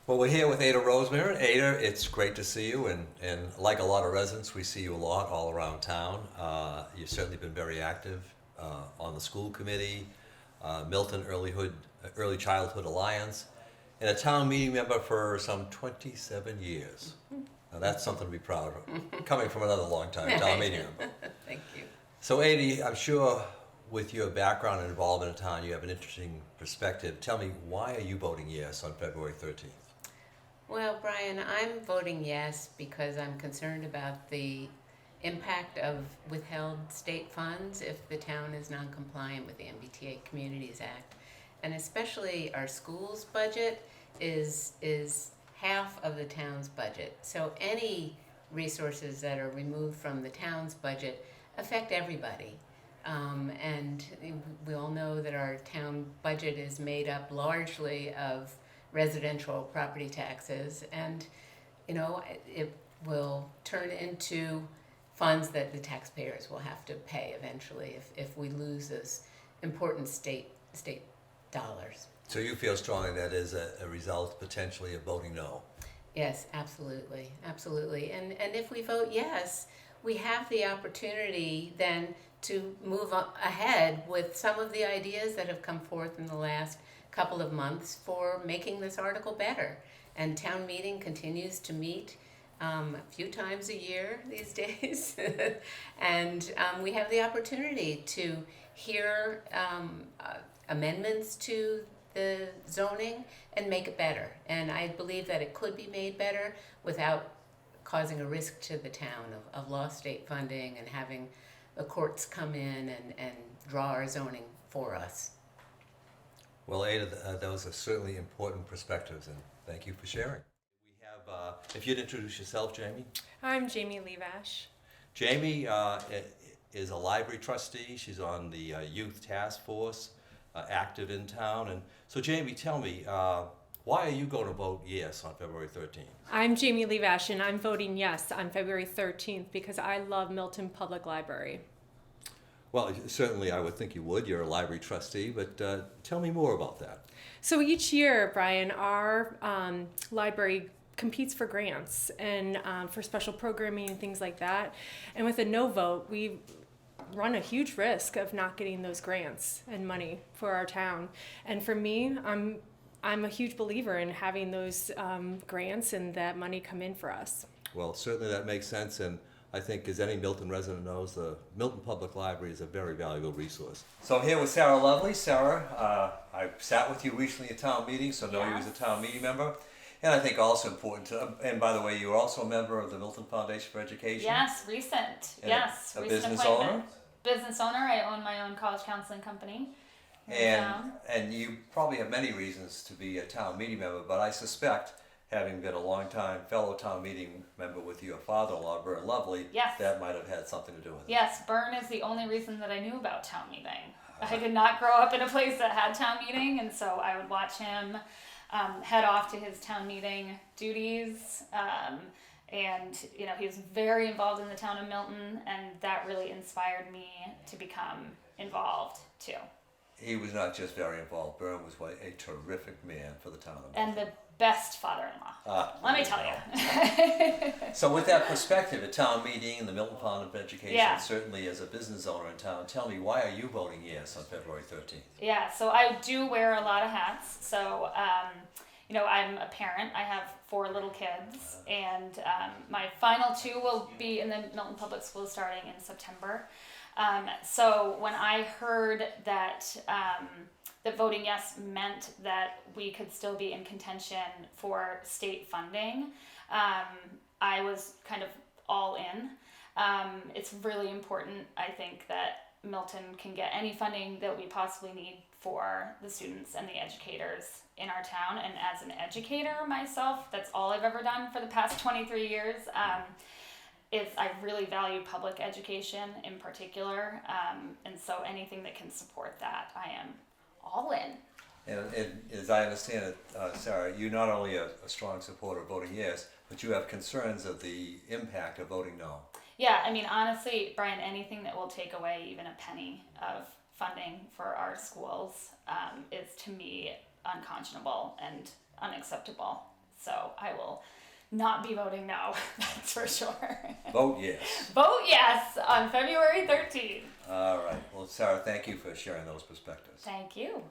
Well, we're here with Ada Rosmarin. Ada, it's great to see you, and like a lot of residents, we see you a lot all around town. You've certainly been very active on the school committee, Milton Early Childhood Alliance, and a town meeting member for some 27 years. Now that's something to be proud of, coming from another long-time town meeting member. Thank you. So, Ada, I'm sure with your background and involvement in town, you have an interesting perspective. Tell me, why are you voting yes on February 13th? Well, Brian, I'm voting yes because I'm concerned about the impact of withheld state funds if the town is non-compliant with the MBTA Communities Act. And especially our schools budget is half of the town's budget. So any resources that are removed from the town's budget affect everybody. And we all know that our town budget is made up largely of residential property taxes, and it will turn into funds that the taxpayers will have to pay eventually if we lose those important state dollars. So you feel strongly that is a result potentially of voting no? Yes, absolutely. And if we vote yes, we have the opportunity then to move ahead with some of the ideas that have come forth in the last couple of months for making this article better. And town meeting continues to meet a few times a year these days. And we have the opportunity to hear amendments to the zoning and make it better. And I believe that it could be made better without causing a risk to the town of lost state funding and having the courts come in and draw our zoning for us. Well, Ada, those are certainly important perspectives, and thank you for sharing. We have, if you'd introduce yourself, Jaime. I'm Jaime Levash. Jaime is a library trustee. She's on the youth task force, active in town. And so, Jaime, tell me, why are you going to vote yes on February 13th? I'm Jaime Levash, and I'm voting yes on February 13th because I love Milton Public Library. Well, certainly I would think you would. You're a library trustee, but tell me more about that. So each year, Brian, our library competes for grants and for special programming and things like that. And with a no vote, we run a huge risk of not getting those grants and money for our town. And for me, I'm a huge believer in having those grants and that money come in for us. Well, certainly that makes sense, and I think, as any Milton resident knows, the Milton Public Library is a very valuable resource. So I'm here with Sarah Lovely. Sarah, I sat with you recently at town meeting, so know you as a town meeting member. And I think also important to, and by the way, you are also a member of the Milton Foundation for Education. Yes, recent. And yes, a recent business appointment. owner. Business owner. I own my own college counseling company. And you probably have many reasons to be a town meeting member, but I suspect, having been a long-time fellow town meeting member with your father-in-law, Bern Lovely, Yes. that might have had something to do with it. Yes, Bern is the only reason that I knew about town meeting. I did not grow up in a place that had town meeting, and so I would watch him head off to his town meeting duties. And he was very involved in the town of Milton, and that really inspired me to become involved too. He was not just very involved. Bern was a terrific man for the town of Milton. And the best father-in-law. Let me tell you. So with that perspective, at town meeting and the Milton Foundation for Education, Yeah. certainly as a business owner in town, tell me, why are you voting yes on February 13th? Yeah, so I do wear a lot of hats. So, I'm a parent. I have 4 little kids, and my final 2 will be in the Milton Public Schools starting in September. So when I heard that that voting yes meant that we could still be in contention for state funding, I was kind of all in. It's really important, I think, that Milton can get any funding that we possibly need for the students and the educators in our town. And as an educator myself, that's all I've ever done for the past 23 years. I really value public education in particular, and so anything that can support that, I am all in. And as I understand it, Sarah, you're not only a strong supporter of voting yes, but you have concerns of the impact of voting no. Yeah, I mean, honestly, Brian, anything that will take away even a penny of funding for our schools is, to me, unconscionable and unacceptable. So I will not be voting no, that's for sure. Vote yes. Vote yes on February 13th. All right. Well, Sarah, thank you for sharing those perspectives. Thank you.